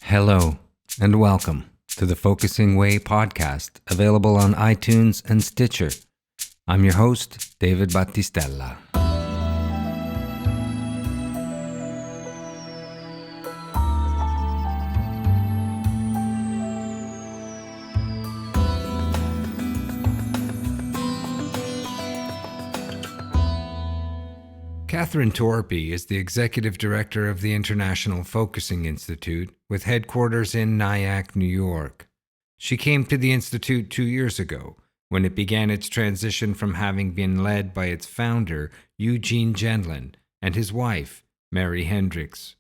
Hello, and welcome to the Focusing Way podcast, available on iTunes and Stitcher. I'm your host, David Battistella. Katherine Torpey is the executive director of the International Focusing Institute, with headquarters in Nyack, New York. She came to the Institute 2 years ago, when it began its transition from having been led by its founder, Eugene Gendlin, and his wife, Mary Hendricks.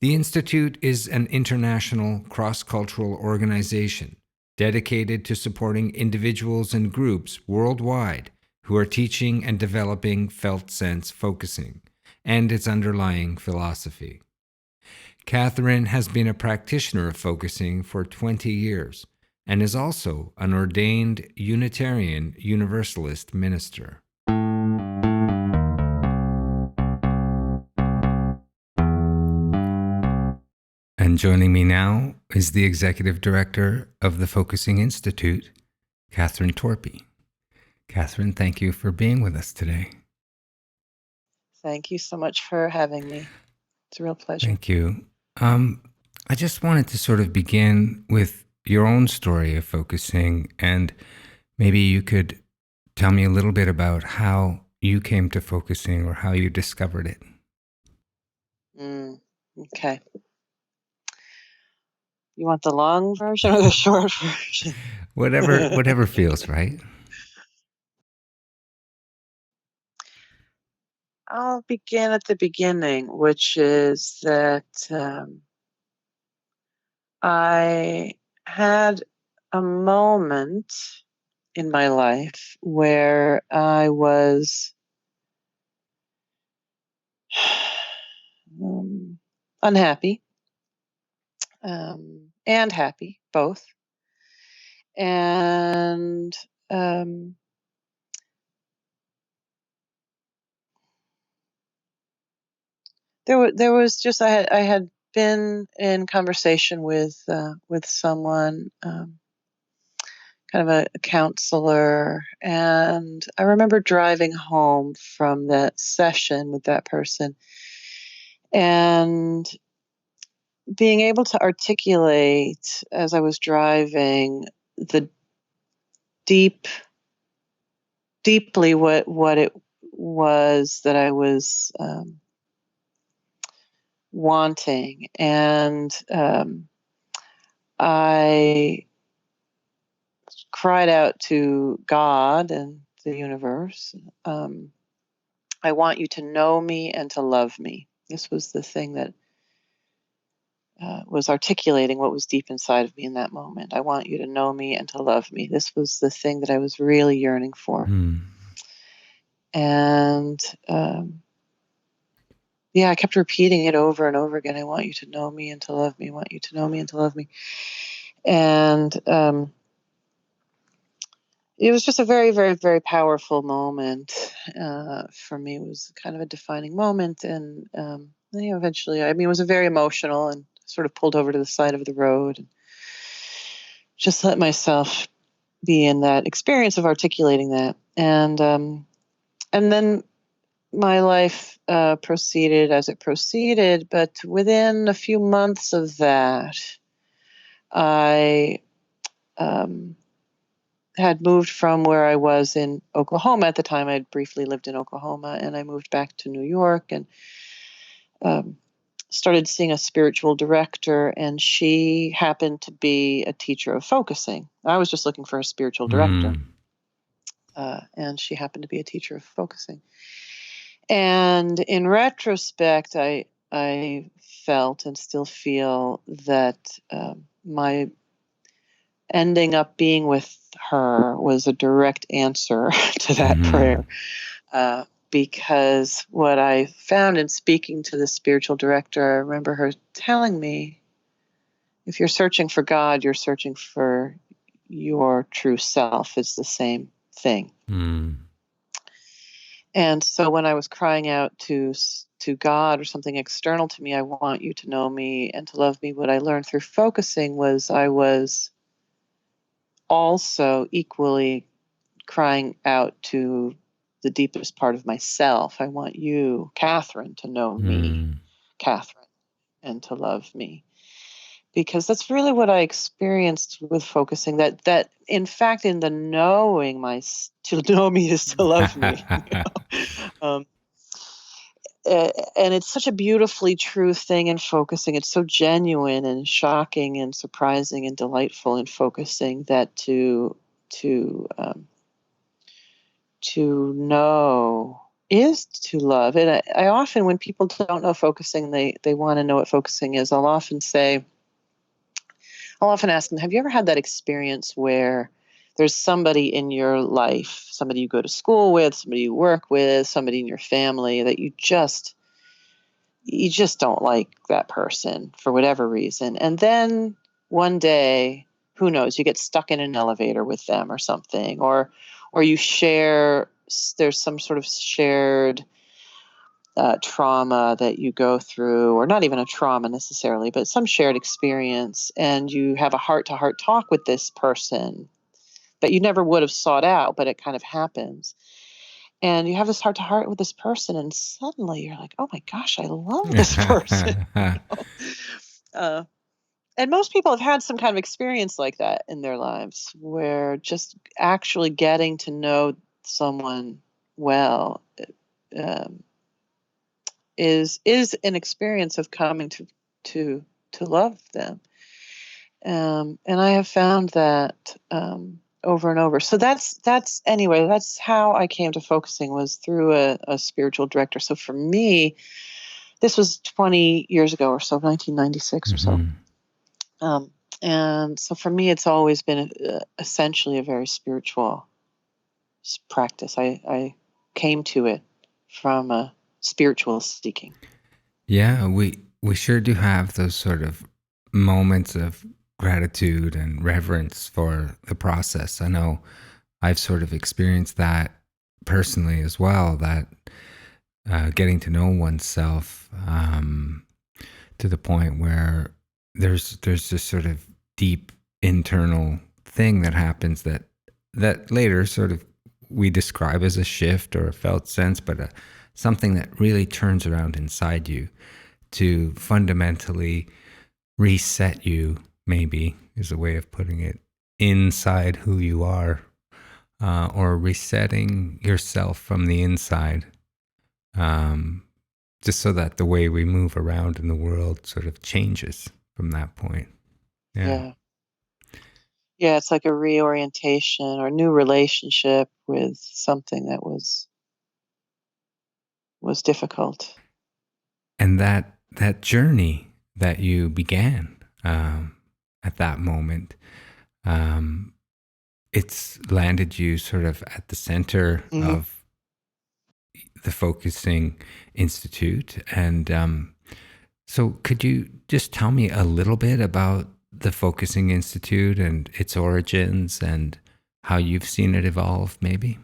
The Institute is an international cross-cultural organization dedicated to supporting individuals and groups worldwide who are teaching and developing felt sense focusing and its underlying philosophy. Katherine has been a practitioner of focusing for 20 years and is also an ordained Unitarian Universalist minister. And joining me now is the executive director of the Focusing Institute, Katherine Torpey. Katherine, thank you for being with us today. Thank you so much for having me. It's a real pleasure. Thank you. I just wanted to sort of begin with your own story of focusing, and maybe you could tell me a little bit about how you came to focusing or how you discovered it. Okay. You want the long version or the short version? Whatever feels right. I'll begin at the beginning, which is that I had a moment in my life where I was unhappy and happy, both. And there was just I had been in conversation with someone, kind of a counselor, and I remember driving home from that session with that person and being able to articulate as I was driving the deeply what it was that I was wanting, and I cried out to God and the universe, I want you to know me and to love me. This was the thing that was articulating what was deep inside of me in that moment. I want you to know me and to love me. This was the thing that I was really yearning for. And I kept repeating it over and over again. I want you to know me and to love me. I want you to know me and to love me. And it was just a very, very, very powerful moment for me. It was kind of a defining moment. And eventually, it was a very emotional, and sort of pulled over to the side of the road and just let myself be in that experience of articulating that. And then my life proceeded as it proceeded, but within a few months of that, I had moved from where I was in Oklahoma at the time. I'd briefly lived in Oklahoma, and I moved back to New York and started seeing a spiritual director, and she happened to be a teacher of focusing. I was just looking for a spiritual director, and she happened to be a teacher of focusing. And in retrospect, I felt and still feel that my ending up being with her was a direct answer to that prayer. Because what I found in speaking to the spiritual director, I remember her telling me, if you're searching for God, you're searching for your true self. It's the same thing. And so when I was crying out to God or something external to me, I want you to know me and to love me, what I learned through focusing was I was also equally crying out to the deepest part of myself. I want you, Katherine, to know me, Mm. Katherine, and to love me. Because that's really what I experienced with focusing. That in fact, in the knowing to know me is to love me. Um, and it's such a beautifully true thing in focusing. It's so genuine and shocking and surprising and delightful in focusing that to know is to love. And I often, when people don't know focusing, they want to know what focusing is. I'll often ask them, have you ever had that experience where there's somebody in your life, somebody you go to school with, somebody you work with, somebody in your family that you just don't like that person for whatever reason. And then one day, who knows, you get stuck in an elevator with them or something, or you share, there's some sort of shared trauma that you go through, or not even a trauma necessarily, but some shared experience, and you have a heart-to-heart talk with this person that you never would have sought out, but it kind of happens. And you have this heart-to-heart with this person, and suddenly you're like, oh my gosh, I love this person. uh, and most people have had some kind of experience like that in their lives, where just actually getting to know someone well um, is an experience of coming to to love them. And I have found that over and over. So that's anyway. That's how I came to focusing, was through a spiritual director. So for me, this was 20 years ago or so, 1996 or so. Mhm. Um, and so for me, it's always been essentially a very spiritual practice. I came to it from a spiritual seeking. Yeah, we sure do have those sort of moments of gratitude and reverence for the process. I know I've sort of experienced that personally as well, that getting to know oneself to the point where there's this sort of deep internal thing that happens that later sort of we describe as a shift or a felt sense, but something that really turns around inside you to fundamentally reset you, maybe is a way of putting it, inside who you are, or resetting yourself from the inside, um, just so that the way we move around in the world sort of changes from that point. Yeah. Yeah. Yeah, it's like a reorientation or new relationship with something that was difficult. And that journey that you began at that moment, um, it's landed you sort of at the center Hmm. of the Focusing Institute. And so, could you just tell me a little bit about the Focusing Institute and its origins and how you've seen it evolve, maybe?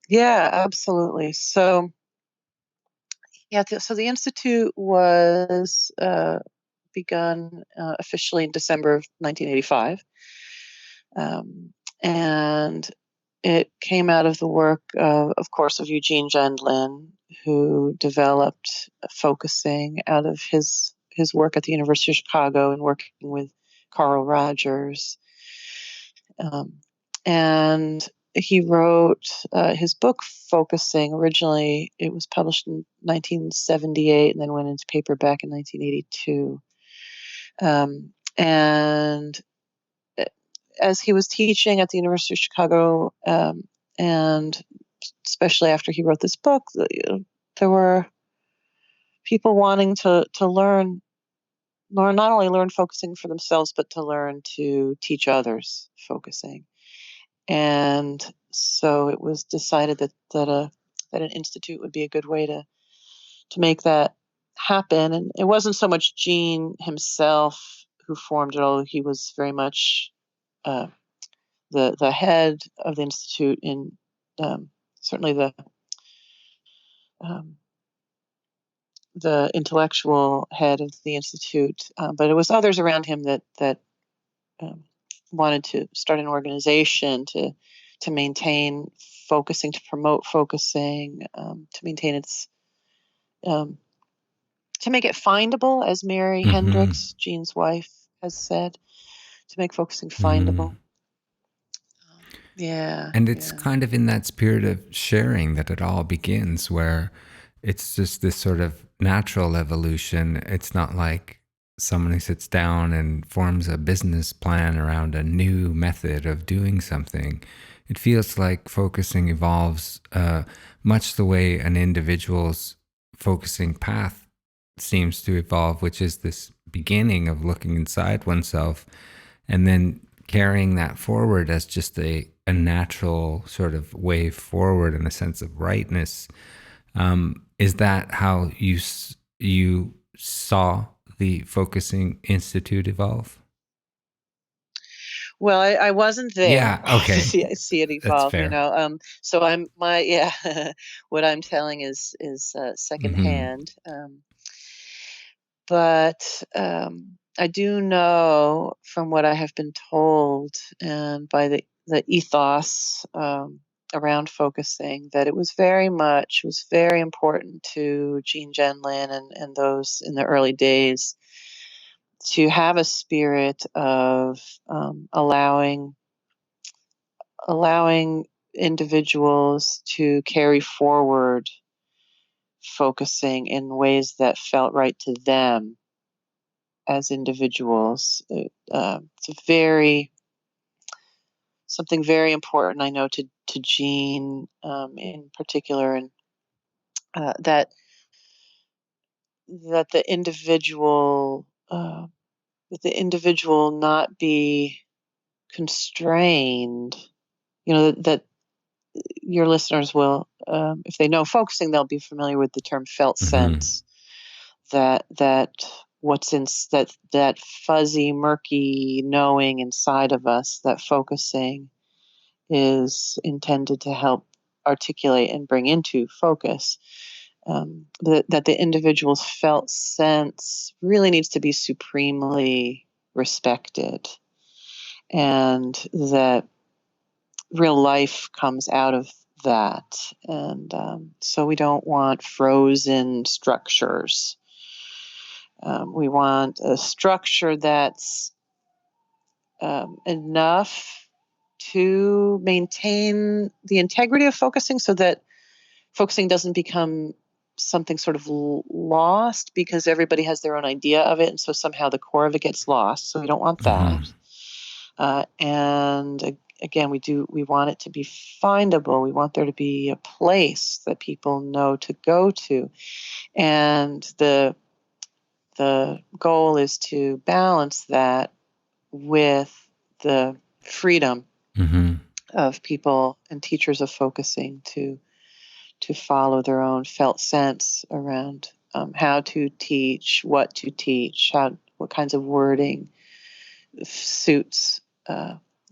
Yeah, absolutely. So yeah, so the institute was begun officially in December of 1985, and it came out of the work, of course, of Eugene Gendlin, who developed focusing out of his work at the University of Chicago and working with Carl Rogers. Um, and he wrote his book Focusing. Originally, it was published in 1978 and then went into paperback in 1982. And as he was teaching at the University of Chicago, and especially after he wrote this book, there were people wanting to learn not only learn focusing for themselves, but to learn to teach others focusing. And so it was decided that an institute would be a good way to make that happen. And it wasn't so much Gene himself who formed it, although he was very much uh, the head of the institute in um, certainly the intellectual head of the institute, but it was others around him that um, wanted to start an organization to maintain focusing, to promote focusing, to maintain its um, to make it findable, as Mary Mm-hmm. Hendricks, Jean's wife, has said, to make focusing Mm. findable. Yeah, And it's yeah. kind of in that spirit of sharing that it all begins, where it's just this sort of natural evolution. It's not like someone who sits down and forms a business plan around a new method of doing something. It feels like focusing evolves much the way an individual's focusing path seems to evolve, which is this beginning of looking inside oneself and then carrying that forward as just a natural sort of way forward and a sense of rightness. Is that how you saw the Focusing Institute evolve? Well, I wasn't there Yeah. to Okay. see it That's evolve, fair. So yeah, what I'm telling is Mm-hmm. secondhand. But I do know from what I have been told and by the ethos around focusing that it was very important to Jean Genlin and those in the early days to have a spirit of allowing individuals to carry forward focusing in ways that felt right to them as individuals. It's a something very important, I know, to Jean in particular, and that that the individual not be constrained. That your listeners will, if they know focusing, they'll be familiar with the term felt Mm-hmm. sense. That what's in that fuzzy, murky knowing inside of us, that focusing is intended to help articulate and bring into focus. That the individual's felt sense really needs to be supremely respected, and that real life comes out of that. And so we don't want frozen structures. We want a structure that's enough to maintain the integrity of focusing so that focusing doesn't become something sort of lost because everybody has their own idea of it. And so somehow the core of it gets lost. So we don't want that. Mm-hmm. And again, we want it to be findable. We want there to be a place that people know to go to. And the goal is to balance that with the freedom Mm-hmm. of people and teachers of focusing to follow their own felt sense around how to teach, what to teach, what kinds of wording suits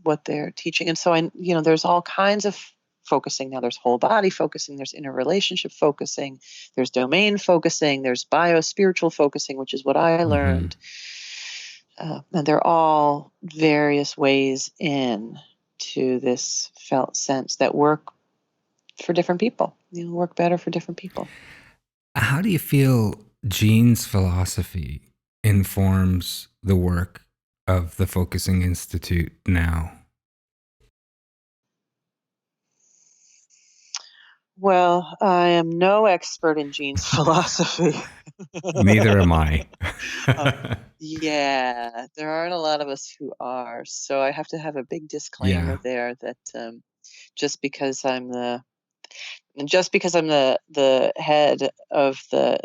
what they're teaching. And so there's all kinds of focusing now. There's whole body focusing, there's interrelationship focusing, there's domain focusing, there's bio-spiritual focusing, which is what I Mm-hmm. learned. And they're all various ways in to this felt sense that work for different people, work better for different people. How do you feel Jean's philosophy informs the work of the Focusing Institute now? Well, I am no expert in Jean's philosophy. Neither am I. uh, yeah, there aren't a lot of us who are. So I have to have a big Yeah. disclaimer there that just because I'm the the head of the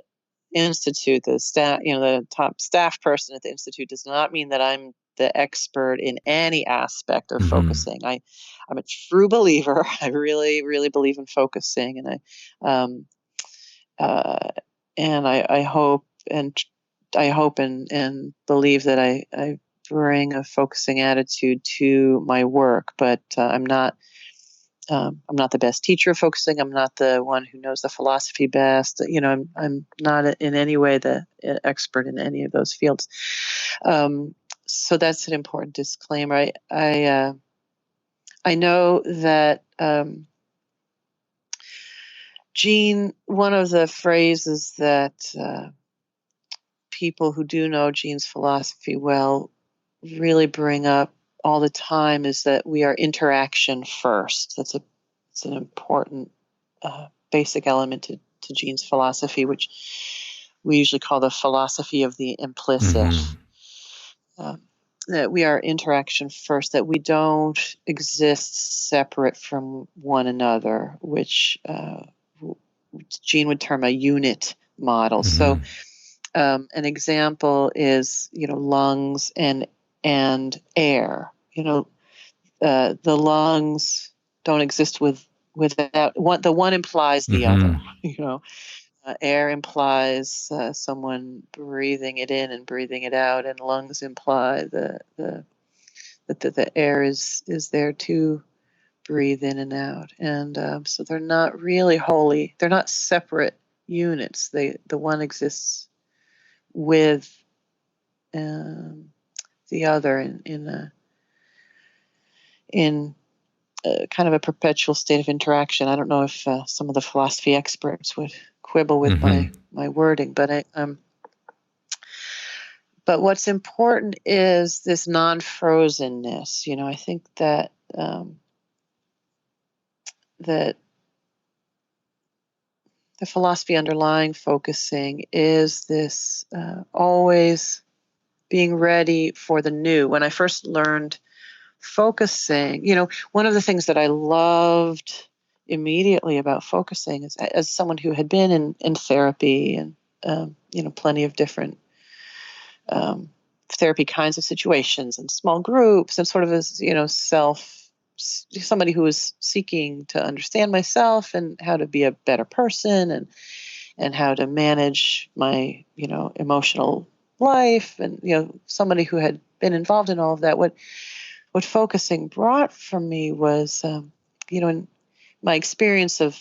institute, the staff, the top staff person at the institute, does not mean that I'm the expert in any aspect of Mm-hmm. focusing. I'm a true believer. I really, really believe in focusing, um, uh, and I hope and believe that I bring a focusing attitude to my work, but I'm not I'm not the best teacher of focusing. I'm not the one who knows the philosophy best. I'm not in any way the expert in any of those fields. So that's an important disclaimer. I know that Gene. One of the phrases that people who do know Gene's philosophy well really bring up all the time is that we are interaction first. It's an important basic element to Gene's philosophy, which we usually call the philosophy of the implicit. That we are interaction first, that we don't exist separate from one another, which Gene would term a unit model. So an example is, lungs and air. The lungs don't exist without one. The one implies the other. Air implies someone breathing it in and breathing it out, and lungs imply that the air is there to breathe in and out. And so they're not really wholly. They're not separate units. The one exists with the other in kind of a perpetual state of interaction. I don't know if some of the philosophy experts would quibble with my wording, but but what's important is this non-frozenness. I think that that the philosophy underlying focusing is this always being ready for the new. When I first learned focusing, one of the things that I loved immediately about focusing is, as someone who had been in therapy and plenty of different therapy kinds of situations and small groups, and sort of as somebody who was seeking to understand myself and how to be a better person and how to manage my emotional life, and somebody who had been involved in all of that. What focusing brought for me was, in my experience of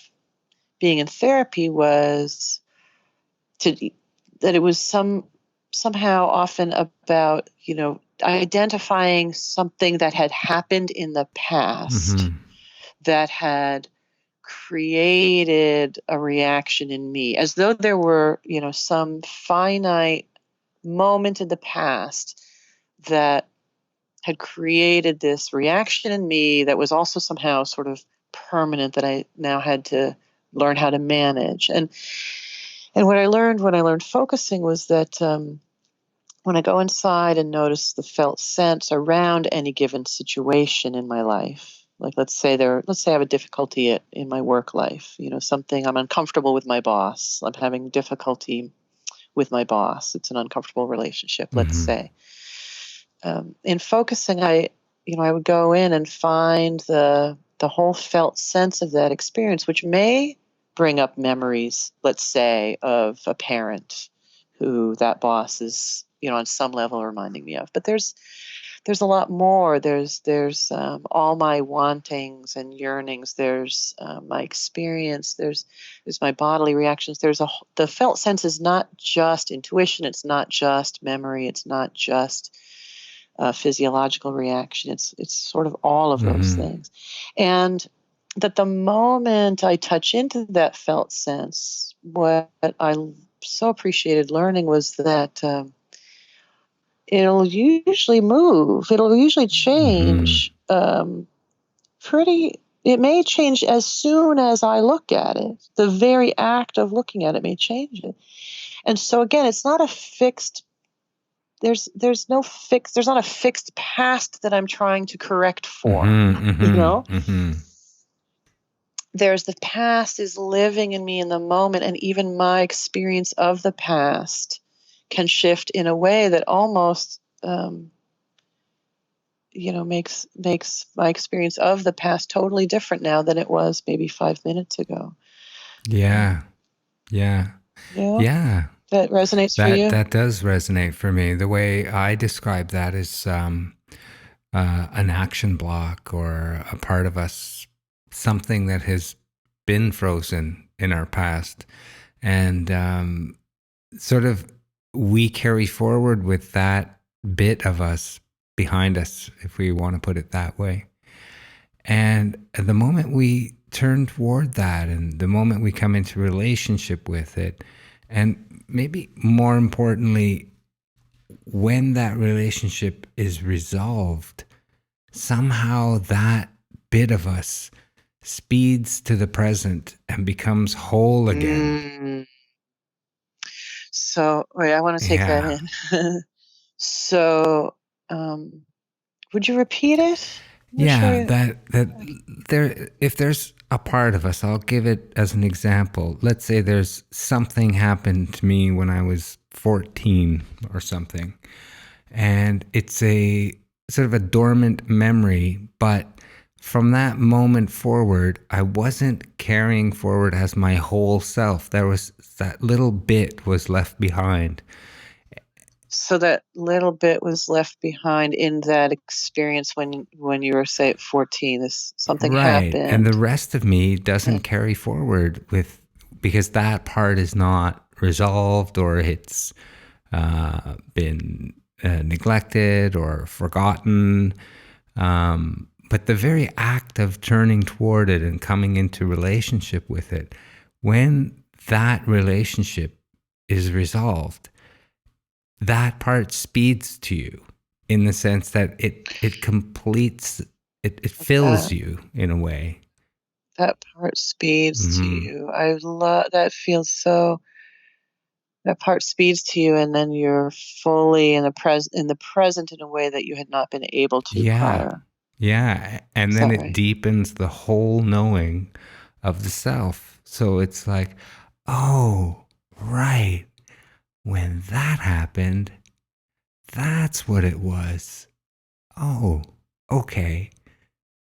being in therapy was that it was somehow often about, identifying something that had happened in the past that had created a reaction in me, as though there were, some finite moment in the past that had created this reaction in me that was also somehow sort of permanent, that I now had to learn how to manage. And what I learned when I learned focusing was that when I go inside and notice the felt sense around any given situation in my life, like let's say I have a difficulty in my work life, something, I'm uncomfortable with my boss. I'm having difficulty with my boss. It's an uncomfortable relationship, let's say. In focusing, I would go in and find the whole felt sense of that experience, which may bring up memories, let's say, of a parent who that boss is, on some level reminding me of. But there's a lot more. There's all my wantings and yearnings. There's my experience. There's my bodily reactions. The felt sense is not just intuition. It's not just memory. It's not just physiological reaction. It's sort of all of those things. And that the moment I touch into that felt sense, what I so appreciated learning was that it'll usually move. It'll usually change it may change as soon as I look at it. The very act of looking at it may change it. And so again, it's not a fixed there's not a fixed past that I'm trying to correct for. There's the past is living in me in the moment, and even my experience of the past can shift in a way that almost makes my experience of the past totally different now than it was maybe 5 minutes ago. Yeah. That resonates for you? That does resonate for me. The way I describe that is an action block, or a part of us something that has been frozen in our past. And sort of we carry forward with that bit of us behind us, if we want to put it that way. And the moment we turn toward that, and the moment we come into relationship with it, and maybe more importantly, when that relationship is resolved, somehow that bit of us speeds to the present and becomes whole again. So, wait, I want to take that in. So, would you repeat it? That there, if there's a part of us, I'll give it as an example. Let's say there's something happened to me when I was 14 or something, and it's a sort of a dormant memory, but from that moment forward, I wasn't carrying forward as my whole self. There was that little bit was left behind. So that little bit was left behind in that experience when you were, say, at 14. Something happened. And the rest of me doesn't carry forward with, because that part is not resolved, or it's been neglected or forgotten. But the very act of turning toward it and coming into relationship with it, when that relationship is resolved, that part speeds to you in the sense that it completes, it fills you in a way. That part speeds to you. I love that. Feels so. That part speeds to you, and then you're fully in the present in a way that you had not been able to prior. Yeah, and then it deepens the whole knowing of the self. So it's like, oh, right. When that happened, that's what it was. Oh, okay.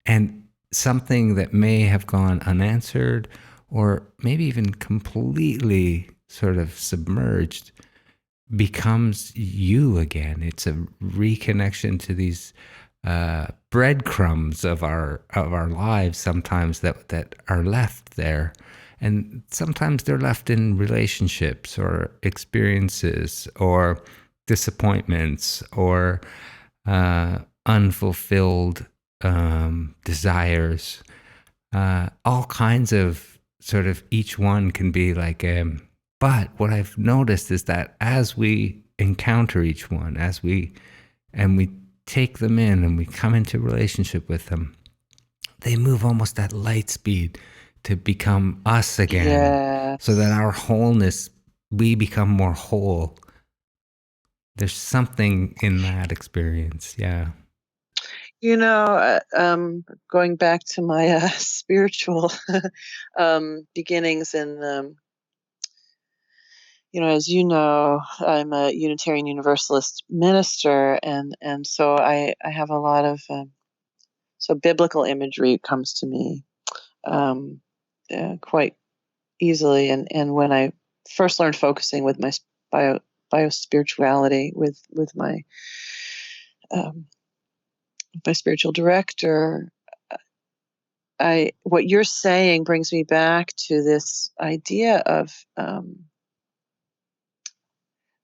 And something that may have gone unanswered, or maybe even completely sort of submerged, becomes you again. It's a reconnection to these breadcrumbs of our lives sometimes that are left there. And sometimes they're left in relationships or experiences or disappointments or unfulfilled desires. All kinds of sort of, each one can be like, but what I've noticed is that as we encounter each one, we take them in and we come into relationship with them, they move almost at light speed to become us again, so that our wholeness, we become more whole. There's something in that experience. Yeah. Going back to my spiritual beginnings, and as you know, I'm a Unitarian Universalist minister, and so I have a lot of so biblical imagery comes to me quite easily, and when I first learned focusing with my bio spirituality with my my spiritual director, what you're saying brings me back to this idea of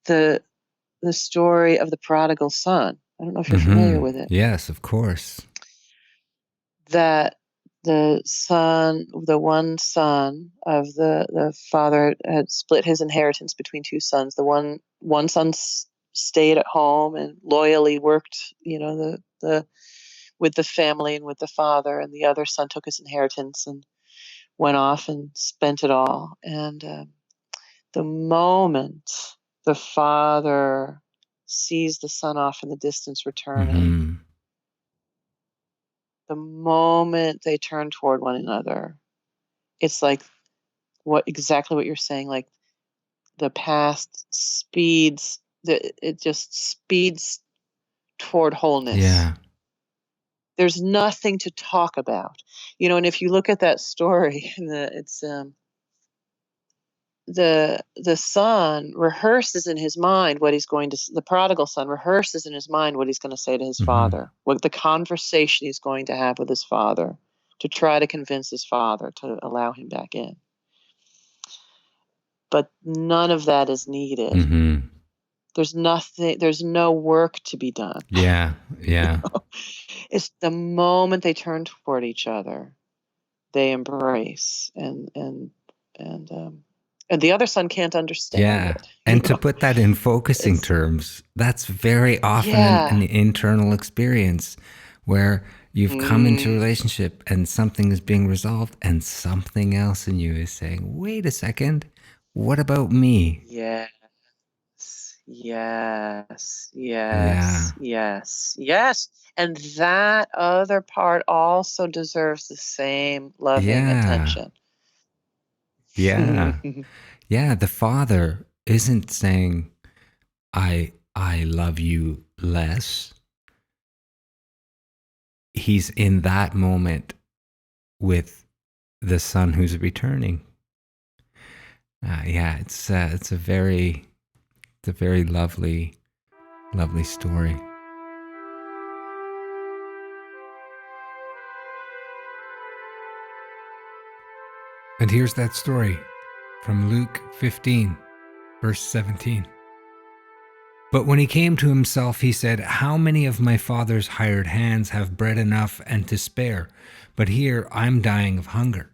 the story of the Prodigal Son. I don't know if you're familiar with it. Yes, of course. That the one son of the father had split his inheritance between two sons. The one son stayed at home and loyally worked, with the family and with the father, and the other son took his inheritance and went off and spent it all. And the moment the father sees the son off in the distance returning, the moment they turn toward one another, it's like exactly what you're saying, like the past speeds, it just speeds toward wholeness. Yeah. There's nothing to talk about, and if you look at that story, it's the son rehearses in his mind what he's going to, the prodigal son rehearses in his mind what he's going to say to his father, what the conversation he's going to have with his father to try to convince his father to allow him back in. But none of that is needed. Mm-hmm. There's no work to be done. Yeah, yeah. It's the moment they turn toward each other, they embrace, and the other son can't understand Yeah. it. And to put that in focusing terms, that's very often an internal experience where you've come into a relationship and something is being resolved and something else in you is saying, wait a second, what about me? Yes, yes, Yeah. yes, yes, yes. And that other part also deserves the same loving Yeah. attention. Yeah. Yeah. The father isn't saying, I love you less. He's in that moment with the son who's returning. Yeah, it's a very lovely story. And here's that story from Luke 15, verse 17. But when he came to himself, he said, "How many of my father's hired hands have bread enough and to spare? But here I'm dying of hunger.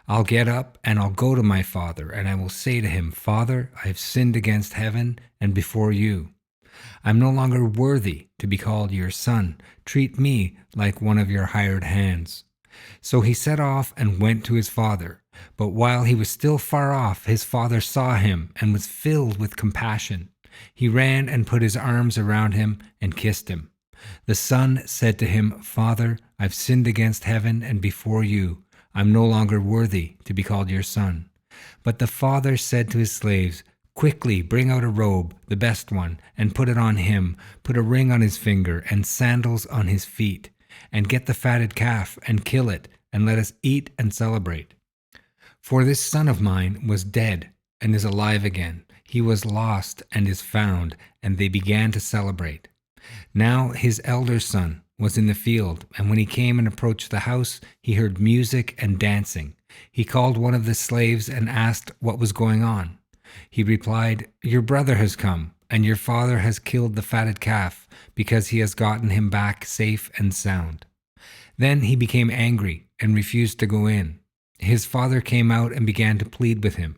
I'll get up and I'll go to my father, and I will say to him, Father, I have sinned against heaven and before you. I'm no longer worthy to be called your son. Treat me like one of your hired hands." So he set off and went to his father. But while he was still far off, his father saw him and was filled with compassion. He ran and put his arms around him and kissed him. The son said to him, "Father, I've sinned against heaven and before you. I'm no longer worthy to be called your son." But the father said to his slaves, "Quickly bring out a robe, the best one, and put it on him. Put a ring on his finger and sandals on his feet. And get the fatted calf and kill it, and let us eat and celebrate. For this son of mine was dead and is alive again. He was lost and is found." And they began to celebrate. Now his elder son was in the field, and when he came and approached the house, he heard music and dancing. He called one of the slaves and asked what was going on. He replied, "Your brother has come, and your father has killed the fatted calf, because he has gotten him back safe and sound." Then he became angry and refused to go in. His father came out and began to plead with him.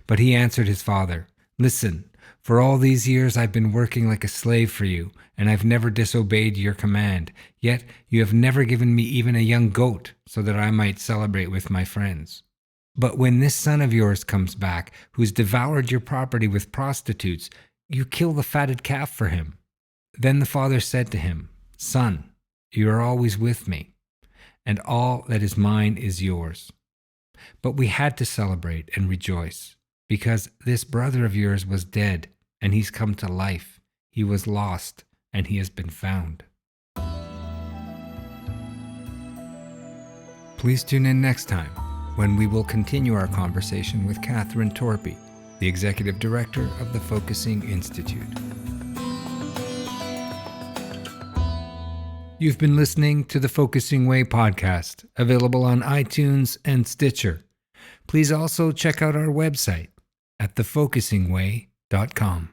But he answered his father, "Listen, for all these years I've been working like a slave for you, and I've never disobeyed your command. Yet you have never given me even a young goat so that I might celebrate with my friends. But when this son of yours comes back, who's devoured your property with prostitutes, you kill the fatted calf for him." Then the father said to him, "Son, you are always with me, and all that is mine is yours. But we had to celebrate and rejoice, because this brother of yours was dead, and he's come to life. He was lost, and he has been found." Please tune in next time, when we will continue our conversation with Katherine Torpey, the Executive Director of the Focusing Institute. You've been listening to the Focusing Way podcast, available on iTunes and Stitcher. Please also check out our website at thefocusingway.com.